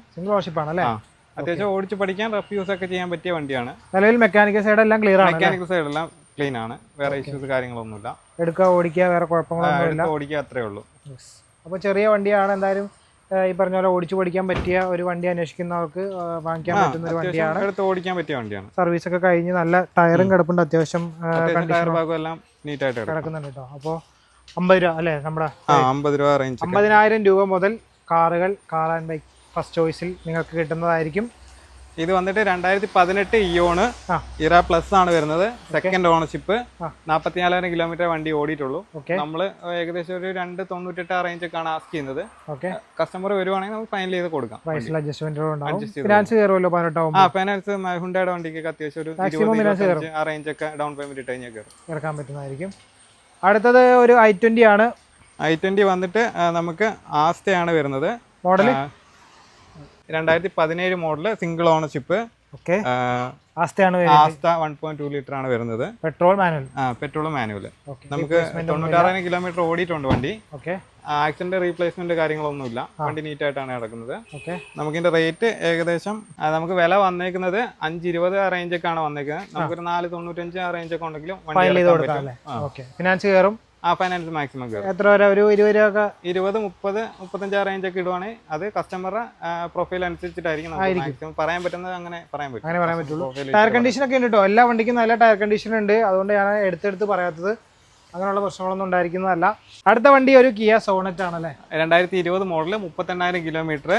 അത്യാവശ്യം ഓടിച്ച് പഠിക്കാൻ, റഫ് യൂസ് ഒക്കെ ചെയ്യാൻ പറ്റിയ വണ്ടിയാണ്. നിലവിൽ മെക്കാനിക്കൽ സൈഡ് എല്ലാം ക്ലിയർ ആണ്. മെക്കാനിക്കൽ സൈഡ് എല്ലാം ക്ലീൻ ആണ്. വേറെ ഇഷ്യൂസ് കാര്യങ്ങളൊന്നുമില്ല. എടുക്കുക, ഓടിക്കുക, വേറെ കുഴപ്പങ്ങളൊന്നുമില്ല. ഓടിക്കുക, അത്രേ ഉള്ളൂ. അപ്പോൾ ചെറിയ വണ്ടിയാണ്. എന്തായാലും ഈ പറഞ്ഞ പോലെ ഓടിച്ചു പഠിക്കാൻ പറ്റിയ ഒരു വണ്ടി അന്വേഷിക്കുന്നവർക്ക് വാങ്ങിക്കാൻ പറ്റുന്ന ഒരു വണ്ടിയാണ്. ഓടിക്കാൻ പറ്റിയ വണ്ടിയാണ്. സർവീസ് ഒക്കെ കഴിഞ്ഞ് നല്ല ടയറും കിടപ്പുണ്ട്. അത്യാവശ്യം എല്ലാം നീറ്റായിട്ട് കിടക്കുന്നുണ്ട് കേട്ടോ. അപ്പോൾ 50 രൂപ അല്ലേ നമ്മുടെ? 50 രൂപ റേഞ്ച്. 50,000 രൂപ മുതൽ കാറുകൾ, കാർ ആൻഡ് ബൈക്ക് ഫസ്റ്റ് ചോയ്സിൽ നിങ്ങൾക്ക് കിട്ടുന്നതായിരിക്കും. ഇത് വന്നിട്ട് 2018 ഇയോണ് ഇറ പ്ലസ് ആണ് വരുന്നത്. സെക്കൻഡ് ഓണർഷിപ്പ്, 44,000 കിലോമീറ്റർ വണ്ടി ഓടിയിട്ടുള്ളൂ. നമ്മള് ഏകദേശം ഒരു 298 ആ റേഞ്ച് ഒക്കെ ആണ് ആസ്ക് ചെയ്യുന്നത്. കസ്റ്റമർ വരുവാണെങ്കിൽ നമുക്ക് ഫൈനൽ ചെയ്ത് കൊടുക്കാം. ഫൈനാൻസ് ഹുണ്ടായുടെ വണ്ടിക്ക് അത്യാവശ്യം ഒരു 20 ആ റേഞ്ച് ഒക്കെ ഡൗൺ പേയ്മെന്റ് ഇട്ട് കഴിഞ്ഞാൽ ഇറക്കാൻ പറ്റുന്നതായിരിക്കും. അടുത്തത് ഒരു i20 ആണ്. i20 വന്നിട്ട് നമുക്ക് ആസ്തയാണ് വരുന്നത്. Model 2017 model, single ownership. Asta 1.2 litre ആണ് വരുന്നത്. Petrol manual. Petrol manual. നമുക്ക് 96,000 കിലോമീറ്റർ ഓടിയിട്ടുണ്ട് വണ്ടി. ആക്സിഡന്റ് റീപ്ലേസ്മെന്റ് കാര്യങ്ങളൊന്നുമില്ല. വണ്ടി നീറ്റ് ആയിട്ടാണ് കിടക്കുന്നത്. നമുക്കിന്റെ റേറ്റ് ഏകദേശം നമുക്ക് വില വന്നേക്കുന്നത് 520 ആ റേഞ്ച് ഒക്കെ ആണ് വന്നേക്കുന്നത്. നമുക്കൊരു 495 ആ റേഞ്ച് ഒക്കെ ഉണ്ടെങ്കിലും ഫിനാൻസ് കയറും. ഫൈനാൻസ് മാക്സിമം കയറും. എത്ര വരെ? ഒരു 20 രൂപ, 20, 30, 35 റേഞ്ച് ഒക്കെ ഇടുവാണെങ്കിൽ അത് കസ്റ്റമറുടെ പ്രൊഫൈൽ അനുസരിച്ചിട്ടായിരിക്കും മാക്സിമം പറയാൻ പറ്റുന്നത്. അങ്ങനെ പറയാൻ പറ്റുള്ളൂ. ടയർ കണ്ടീഷൻ ഒക്കെ ഉണ്ട് കേട്ടോ. എല്ലാ വണ്ടിക്കും നല്ല ടയർ കണ്ടീഷൻ ഉണ്ട്. അതുകൊണ്ട് ഞാൻ എടുത്തെടുത്ത് പറയാത്തത്. അങ്ങനെയുള്ള പ്രശ്നങ്ങളൊന്നും ഉണ്ടായിരിക്കുന്നതല്ല. അടുത്ത വണ്ടി ഒരു കിയ സോണറ്റ് ആണല്ലേ? 2020 മോഡല്, 38,000 കിലോമീറ്റർ,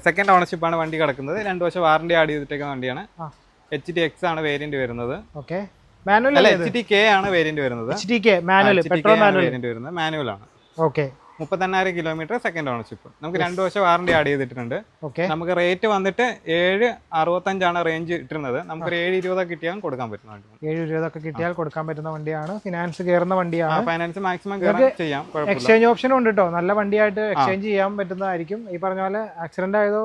സെക്കൻഡ് ഓണർഷിപ്പ് ആണ് വണ്ടി കിടക്കുന്നത്. 2 വർഷം വാറണ്ടി ആഡ് ചെയ്തിട്ടേക്കുന്ന വണ്ടിയാണ്. HTX ആണ് വേരിയന്റ് വരുന്നത്. HTK ആണ് വേരിയന്റ് വരുന്നത്. പെട്രോൾ മാനുവൽ ആണ്. 38,000 കിലോമീറ്റർ, സെക്കൻഡ് ഓണർഷിപ്പ്. നമുക്ക് 2 വർഷം വാറണ്ടി ആഡ് ചെയ്തിട്ടുണ്ട്. നമുക്ക് റേറ്റ് വന്നിട്ട് 765 ആണ് റേഞ്ച് ഇട്ടിരുന്നത്. നമുക്ക് 720 കിട്ടിയാൽ കൊടുക്കാൻ പറ്റുന്ന വണ്ടിയാണ്. 720 കിട്ടിയാൽ കൊടുക്കാൻ പറ്റുന്ന വണ്ടിയാണ്. ഫിനാൻസ് കയറുന്ന വണ്ടിയാണ്. ഫൈനാൻസ് മാക്സിമം ചെയ്യാം. എക്സ്ചേഞ്ച് ഓപ്ഷനും ഉണ്ട് കേട്ടോ. നല്ല വണ്ടിയായിട്ട് എക്സ്ചേഞ്ച് ചെയ്യാൻ പറ്റുന്നതായിരിക്കും. ഈ പറഞ്ഞ പോലെ ആക്സിഡന്റ് ആയതോ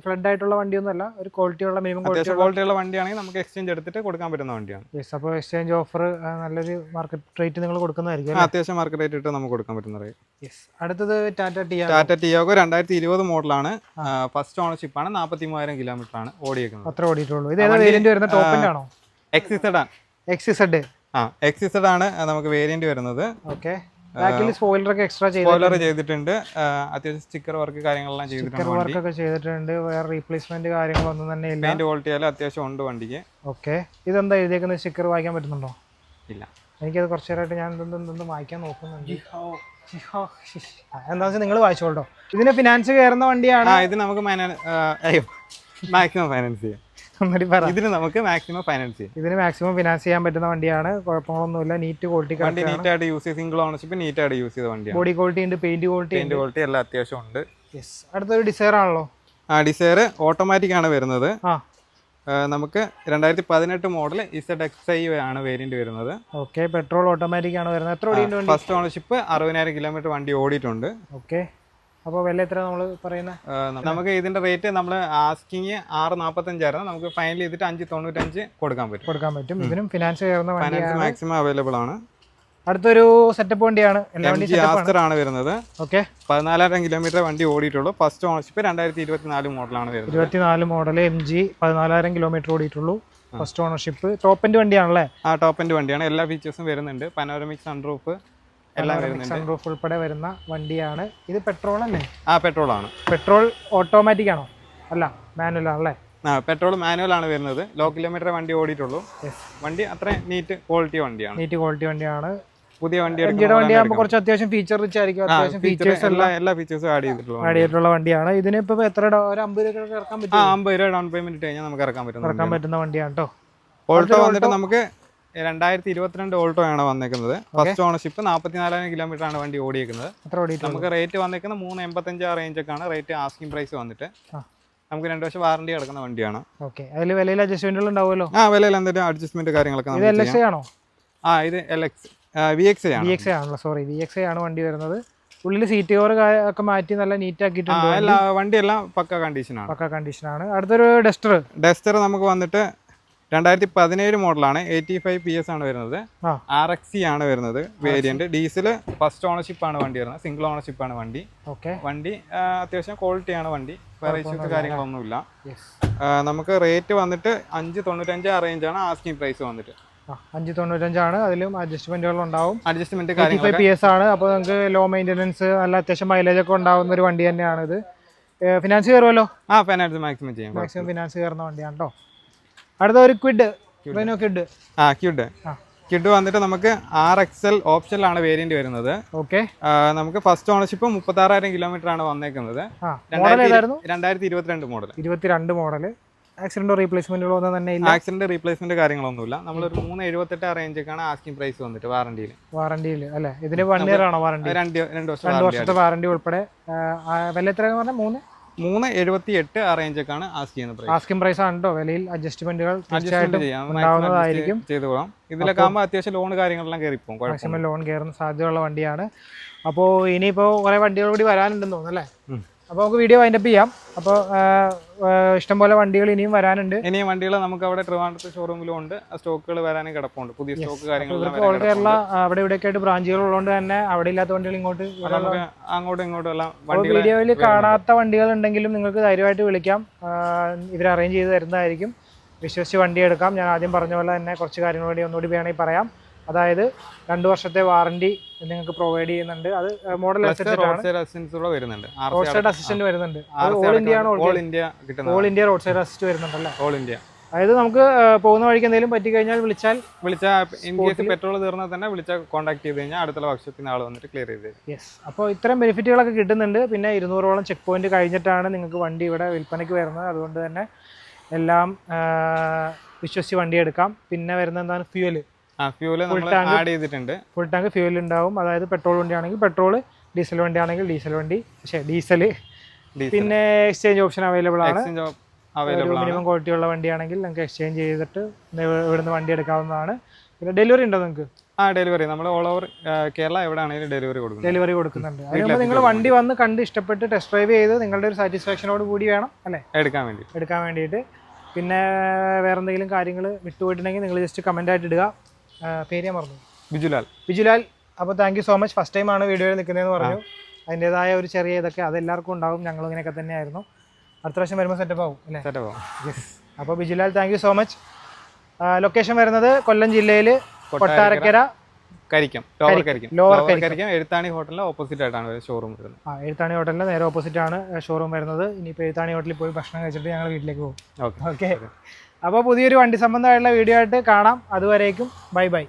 ഫ്ലഡ് ആയിട്ടുള്ള വണ്ടിയൊന്നും അല്ല. ഒരു ക്വാളിറ്റിയുള്ള മിനിമം ക്വാളിറ്റിയുള്ള വണ്ടിയാണെങ്കിൽ നമുക്ക് എക്സ്ചേഞ്ച് എടുത്തിട്ട് കൊടുക്കാൻ പറ്റുന്ന വണ്ടിയാണ്. അപ്പോൾ എക്സ്ചേഞ്ച് ഓഫർ നല്ലൊരു മാർക്കറ്റ് റേറ്റ് നിങ്ങൾ കൊടുക്കുന്നതായിരിക്കും. അത്യാവശ്യം മാർക്കറ്റ് റേറ്റ് ഇട്ട് നമുക്ക് കൊടുക്കാൻ പറ്റുന്ന റേറ്റ്. അടുത്തത് ടാറ്റ ടിയാഗോ 2020 മോഡലാണ്. ഫസ്റ്റ് ഓണർഷിപ്പ് ആണ്. 43,000 കിലോമീറ്റർ ആണ് ഓടിയേക്കുന്നത്. അത്ര ഓടിയിട്ടുള്ളൂ. ഇത് ഏതാ വേരിയന്റ് വരുന്നത്? ടോപ്പ് എൻഡ് ആണോ? XZ ആണ് നമുക്ക് വേരിയന്റ് വരുന്നത്. സ്പോയിലർ ഒക്കെ എക്സ്ട്രാ ചെയ്തിട്ടുണ്ട്. അത്യാവശ്യം സ്റ്റിക്കർ വർക്ക് കാര്യങ്ങളെല്ലാം ചെയ്തിട്ടുണ്ട്. വേറെ റീപ്ലേസ്മെന്റ് കാര്യങ്ങളൊന്നും തന്നെ ഇല്ല. പെയിന്റ് ക്വാളിറ്റി ആയാലും അത്യാവശ്യം ഉണ്ട് വണ്ടിക്ക്. ഇതെന്താ എഴുതിയേക്കുന്നത്? സ്റ്റിക്കർ വായിക്കാൻ പറ്റുന്നുണ്ടോ? ഇല്ല. എനിക്കത് കുറച്ചു നേരമായിട്ട് ഞാൻ എന്തൊന്നും വായിക്കാൻ നോക്കുന്നുണ്ട്. എന്താ വെച്ചാൽ നിങ്ങൾ വായിച്ചോളൂ. ഇതിന് ഫിനാൻസ് കയറുന്ന വണ്ടിയാണ്. ഇത് നമുക്ക് മാക്സിമം ഫൈനാൻസ് ചെയ്യാം. ഒന്നുകൂടി പറ. ഇതിന് നമുക്ക് മാക്സിമം ഫൈനാൻസ് ചെയ്യാം. ഇതിന് മാക്സിമം ഫിനാൻസ് ചെയ്യാൻ പറ്റുന്ന വണ്ടിയാണ്, കുഴപ്പങ്ങളൊന്നുമില്ല. നീറ്റ് ക്വാളിറ്റി, വണ്ടി നീറ്റായിട്ട് യൂസ് ചെയ്ത് സിംഗിൾ ഓണർഷിപ്പ് നീറ്റായിട്ട് യൂസ് ചെയ്ത വണ്ടിയാണ്. ബോഡി ക്വാളിറ്റി ഉണ്ട്, പെയിന്റ് ക്വാളിറ്റി എല്ലാം അത്യാവശ്യം ഉണ്ട്. യെസ്. അടുത്തൊരു ഡിസയർ ആണല്ലോ. ഡിസയർ ഓട്ടോമാറ്റിക് ആണ് വരുന്നത്. നമുക്ക് 2018 മോഡൽ ZXi ആണ് വേരിയന്റ് വരുന്നത്. ഓക്കെ, പെട്രോൾ ഓട്ടോമാറ്റിക് ആണ് വരുന്നത്. എത്ര ഓടിയുണ്ട് വണ്ടി? ഫസ്റ്റ് ഓണർഷിപ്പ് 60,000 കിലോമീറ്റർ വണ്ടി ഓടിയിട്ടുണ്ട്. ഓക്കെ, അപ്പോൾ വില എത്ര നമ്മൾ പറയുന്നത്? നമുക്ക് ഇതിന്റെ റേറ്റ് നമ്മൾ ആസ്കിങ് 645 ആയിരുന്നു. നമുക്ക് ഫൈനൽ ചെയ്തിട്ട് 595 കൊടുക്കാൻ പറ്റും. ഇതിനും ഫിനാൻസ് കയറുന്ന ഫൈനാൻസ് മാക്സിമം അവൈലബിൾ ആണ്. അടുത്തൊരു സെറ്റപ്പ് വണ്ടിയാണ്, ആസ്റ്റർ ആണ് വരുന്നത്. ഓക്കെ, 14,000 കിലോമീറ്റർ വണ്ടി ഓടിയിട്ടുള്ളൂ. ഫസ്റ്റ് ഓണർഷിപ്പ് 2024 മോഡലാണ് വരുന്നത്. 24 മോഡൽ MG, 14,000 കിലോമീറ്റർ ഓടിയിട്ടുള്ളൂ. ഫസ്റ്റ് ഓണർഷിപ്പ്, ടോപ്പ് എൻഡ് വണ്ടിയാണല്ലേ? ടോപ്പ് എൻഡ് വണ്ടിയാണ്. എല്ലാ ഫീച്ചേഴ്സും വരുന്നുണ്ട്. പനോരമിക് സൺറൂഫ് എല്ലാം വരുന്നുണ്ട്. സൺറൂഫ് ഉൾപ്പെടെ വരുന്ന വണ്ടിയാണ്. ഇത് പെട്രോൾ അല്ലേ? പെട്രോൾ ആണ്. പെട്രോൾ ഓട്ടോമാറ്റിക് ആണോ? അല്ല, മാനുവൽ ആണല്ലേ? പെട്രോൾ മാനുവൽ ആണ് വരുന്നത്. ലോ കിലോമീറ്റർ വണ്ടി ഓടിയിട്ടുള്ളൂ. വണ്ടി അത്ര നീറ്റ് ക്വാളിറ്റി വണ്ടിയാണ്. പുതിയ വണ്ടിയാകുമ്പോൾ കുറച്ച് അത്യാവശ്യം ഫീച്ചർ റിച്ച് ആയിരിക്കും. അത്യാവശ്യം ഫീച്ചേഴ്സ് എല്ലാ ഫീച്ചേഴ്സും ആഡ് ചെയ്തിട്ടുള്ള വണ്ടിയാണ്. ഇതിന് ഇപ്പൊ എത്ര, ഒരു 50 രൂപ ഇറക്കാൻ പറ്റും? 50 രൂപ ഡൗൺ പേയ്മെന്റ് കഴിഞ്ഞാൽ നമുക്ക് ഇറക്കാൻ പറ്റുന്ന വണ്ടിയാണ് കേട്ടോ. ഓൾട്ടോ വന്നിട്ട് നമുക്ക് 2022 ഓൾട്ടോ ആണ് വന്നേക്കുന്നത്. ഫസ്റ്റ് ഓണർഷിപ്പ് 44,000 കിലോമീറ്റർ ആണ് വണ്ടി ഓടിയേക്കുന്നത്. നമുക്ക് റേറ്റ് വന്നേക്കുന്നത് 385 ആ റേഞ്ച് ഒക്കെ ആണ് റേറ്റ്. ആസ്കിംഗ് പ്രൈസ് വന്നിട്ട് നമുക്ക് 2 വർഷം വാറണ്ടി കിടക്കുന്ന വണ്ടിയാണ്. ഓക്കെ, അതിൽ വിലയിൽ അഡ്ജസ്റ്റ്മെന്റുകൾ ഉണ്ടാവുമല്ലോ? വിലയിൽ എന്തെങ്കിലും അഡ്ജസ്റ്റ്മെന്റ് കാര്യങ്ങളൊക്കെ ഇത് LXi ആണോ? ഇത് VXi ആണല്ലോ. സോറി, VXi ആണ് വണ്ടി വരുന്നത്. ഉള്ളിൽ സീറ്റ് കവർ ഒക്കെ മാറ്റി നല്ല നീറ്റ് ആക്കിയിട്ടുണ്ട്. വണ്ടി എല്ലാം പക്ക കണ്ടീഷനാണ്. അടുത്തൊരു ഡസ്റ്റർ നമുക്ക് വന്നിട്ട് 2017 മോഡലാണ്. 85 PS ആണ് വരുന്നത്. RXi ആണ് വരുന്നത് വേരിയന്റ്. ഡീസൽ ഫസ്റ്റ് ഓണർഷിപ്പ് ആണ് വണ്ടി വരുന്നത്. സിംഗിൾ ഓണർഷിപ്പ് ആണ് വണ്ടി. വണ്ടി അത്യാവശ്യം ക്വാളിറ്റി ആണ് വണ്ടി. വേറെ ഇഷ്യൂസ് കാര്യങ്ങളൊന്നുമില്ല. നമുക്ക് റേറ്റ് വന്നിട്ട് 595 ആ റേഞ്ച് ആണ് ആസ്കിംഗ് പ്രൈസ് വന്നിട്ട്. 595 ആണ്. അതിലും അഡ്ജസ്റ്റ്മെന്റുകൾ ഉണ്ടാവും. അഡ്ജസ്റ്റ്മെന്റ് 85 PS ആണ്. അപ്പോൾ നമുക്ക് ലോ മെയിൻ്റെനൻസ്, നല്ല അത്യാവശ്യം മൈലേജ് ഒക്കെ ഉണ്ടാവുന്ന ഒരു വണ്ടി തന്നെയാണ് ഇത്. ഫിനാൻസ് കയറുമല്ലോ? ഫിനാൻസ് മാക്സിമം ചെയ്യാം. മാക്സിമം ഫിനാൻസ് കയറുന്ന വണ്ടിയാണ് കേട്ടോ. അടുത്ത ഒരു ക്വിഡ് വന്നിട്ട് നമുക്ക് RXL ഓപ്ഷനിലാണ് വേരിയന്റ് വരുന്നത്. ഓക്കെ, നമുക്ക് ഫസ്റ്റ് ഓണർഷിപ്പ് 36,000 കിലോമീറ്റർ ആണ് വന്നേക്കുന്നത്. 2022 മോഡൽ. 22 മോഡൽ. ആക്സിഡന്റ് റീപ്ലേസ്മെന്റുകളോ ഒന്നും തന്നെ ഇല്ല? ആക്സിഡന്റ് റീപ്ലേസ്മെന്റ് കാര്യങ്ങളൊന്നുമില്ല. നമ്മളൊരു 378 ആ റേഞ്ചൊക്കെയാണ് ആസ്കിംഗ് പ്രൈസ് വന്നിട്ട് വാറണ്ടിയിൽ അല്ലേ? ഇതിന് 1 ഇയർ ആണോ വാറണ്ടി? 2 വർഷത്തെ വാറണ്ടി ഉൾപ്പെടെ. വില എത്രയാണെന്ന് പറഞ്ഞാൽ? 378 ആ റേഞ്ചൊക്കെയാണ് ആസ്കിംഗ് പ്രൈസ് ആണ് കേട്ടോ. വിലയിൽ അഡ്ജസ്റ്റ്മെന്റുകൾ ഉണ്ടാവുന്നതായിരിക്കും. ചെയ്തുകൊള്ളാം. ഇതിലൊക്കെ ആകുമ്പോൾ അത്യാവശ്യം ലോൺ കാര്യങ്ങളെല്ലാം കയറിപ്പോകും. മാക്സിമം ലോൺ കയറുന്ന സാധ്യതയുള്ള വണ്ടിയാണ്. അപ്പോൾ ഇനിയിപ്പോൾ കുറേ വണ്ടികൾ കൂടി വരാനുണ്ടെന്ന് തോന്നുന്നല്ലേ? അപ്പോൾ നമുക്ക് വീഡിയോ വൈൻഡപ്പ് ചെയ്യാം. അപ്പോൾ ഇഷ്ടംപോലെ വണ്ടികൾ ഇനിയും വരാനുണ്ട്. ഇനിയും വണ്ടികൾ നമുക്ക് അവിടെ ട്രിവാൻഡ്രത്ത് ഷോറൂമിലും ഉണ്ട്. സ്റ്റോക്കുകൾ വരാനും കിടപ്പുണ്ട്. പുതിയ സ്റ്റോക്ക് കാര്യങ്ങൾ ഓൾ കേരള അവിടെ ഇവിടെയൊക്കെ ആയിട്ട് ബ്രാഞ്ചുകൾ ഉള്ളതുകൊണ്ട് തന്നെ അവിടെ ഇല്ലാത്ത വണ്ടികൾ അങ്ങോട്ടും ഇങ്ങോട്ടും എല്ലാം വീഡിയോയിൽ കാണാത്ത വണ്ടികൾ ഉണ്ടെങ്കിലും നിങ്ങൾക്ക് ധൈര്യമായിട്ട് വിളിക്കാം. ഇവർ അറേഞ്ച് ചെയ്ത് തരുന്നതായിരിക്കും. വിശ്വസിച്ച് വണ്ടി എടുക്കാം. ഞാൻ ആദ്യം പറഞ്ഞ പോലെ തന്നെ കുറച്ച് കാര്യങ്ങൾ വേണ്ടി ഒന്നുകൂടി വേണമെങ്കിൽ പറയാം. അതായത് 2 വർഷത്തെ വാറണ്ടി നിങ്ങൾക്ക് പ്രൊവൈഡ് ചെയ്യുന്നുണ്ട്. അത് മോഡൽ അനുസരിച്ചിട്ടാണ്. റോഡ് സൈഡ് അസിസ്റ്റന്റ് വരുന്നുണ്ട്. All India road side assist വരുന്നുണ്ടല്ലേ? All India. അതായത് നമുക്ക് പോകുന്ന വഴിക്ക് എന്തെങ്കിലും പറ്റിക്കഴിഞ്ഞാൽ വിളിച്ചാൽ ഇൻ കേസ് പെട്രോൾ തീർന്നാൽ തന്നെ വിളിച്ചാൽ കോൺടാക്ട് ചെയ്ത് കഴിഞ്ഞാൽ അടുത്തുള്ള വർഷത്തിന് ആൾ വന്നിട്ട് ക്ലിയർ ചെയ്ത് തരും. യെസ്. അപ്പോൾ ഇത്തരം ബെനിഫിറ്റുകളൊക്കെ കിട്ടുന്നുണ്ട്. പിന്നെ 200ഓളം ചെക്ക് പോയിന്റ് കഴിഞ്ഞിട്ടാണ് നിങ്ങൾക്ക് വണ്ടി ഇവിടെ വിൽപ്പനയ്ക്ക് വരുന്നത്. അതുകൊണ്ട് തന്നെ എല്ലാം വിശ്വസിച്ച് വണ്ടി എടുക്കാം. പിന്നെ വരുന്നത് എന്താണ്? ഫുൾ ടാങ്ക് ഫ്യൂൽ ഉണ്ടാവും. അതായത് പെട്രോൾ വണ്ടിയാണെങ്കിൽ പെട്രോൾ, ഡീസൽ വണ്ടിയാണെങ്കിൽ ഡീസൽ. പിന്നെ എക്സ്ചേഞ്ച് ഓപ്ഷൻ അവൈലബിൾ ആണ്. മിനിമം ക്വാളിറ്റി ഉള്ള വണ്ടിയാണെങ്കിൽ നിങ്ങൾക്ക് എക്സ്ചേഞ്ച് ചെയ്തിട്ട് ഇവിടുന്ന് വണ്ടി എടുക്കാവുന്നതാണ്. പിന്നെ ഡെലിവറി ഉണ്ടോ നിങ്ങൾക്ക്? ഡെലിവറി നമ്മൾ ഓൾ ഓവർ കേരള എവിടെയാണെങ്കിലും ഡെലിവറി കൊടുക്കുന്നുണ്ട്. അതിനുമ്പോൾ നിങ്ങൾ വണ്ടി വന്ന് കണ്ട് ഇഷ്ടപ്പെട്ട് ടെസ്റ്റ് ഡ്രൈവ് ചെയ്ത് നിങ്ങളുടെ ഒരു സാറ്റിസ്ഫാക്ഷനോട് കൂടി വേണം അല്ലേ എടുക്കാൻ വേണ്ടിയിട്ട്. പിന്നെ വേറെ എന്തെങ്കിലും കാര്യങ്ങൾ വിട്ടുപോയിട്ടുണ്ടെങ്കിൽ നിങ്ങൾ ജസ്റ്റ് കമൻ്റ് ആയിട്ട് ഇടുക. പേര് ഞാൻ പറഞ്ഞു, ബിജുലാൽ. അപ്പോൾ thank you so much. First ടൈമാണ് വീഡിയോയിൽ നിൽക്കുന്നതെന്ന് പറഞ്ഞു. അതിൻ്റെതായ ഒരു ചെറിയ ഇതൊക്കെ അതെല്ലാവർക്കും ഉണ്ടാവും. ഞങ്ങളും ഇങ്ങനെയൊക്കെ തന്നെയായിരുന്നു. അടുത്ത പ്രാവശ്യം വരുമ്പോൾ സെറ്റപ്പ് ആവും അല്ലേ? യെസ്. അപ്പോൾ Bijulal, thank you so much. Location വരുന്നത് കൊല്ലം ജില്ലയിൽ കൊട്ടാരക്കര ലോവർ കരിക്കം എഴുത്താണി ഹോട്ടലിന്റെ ഓപ്പോസിറ്റ് ആയിട്ടാണ് ഷോറൂം വരുന്നത്. എഴുത്താണി ഹോട്ടലിന്റെ നേരെ ഓപ്പോസിറ്റ് ആണ് ഷോറൂം വരുന്നത്. ഇനിയിപ്പോൾ എഴുത്താണി ഹോട്ടലിൽ പോയി ഭക്ഷണം കഴിച്ചിട്ട് ഞങ്ങൾ വീട്ടിലേക്ക് പോകും. ഓക്കെ. അപ്പോൾ പുതിയൊരു വണ്ടി സംബന്ധമായിട്ടുള്ള വീഡിയോ ആയിട്ട് കാണാം. അതുവരേക്കും ബൈ ബൈ.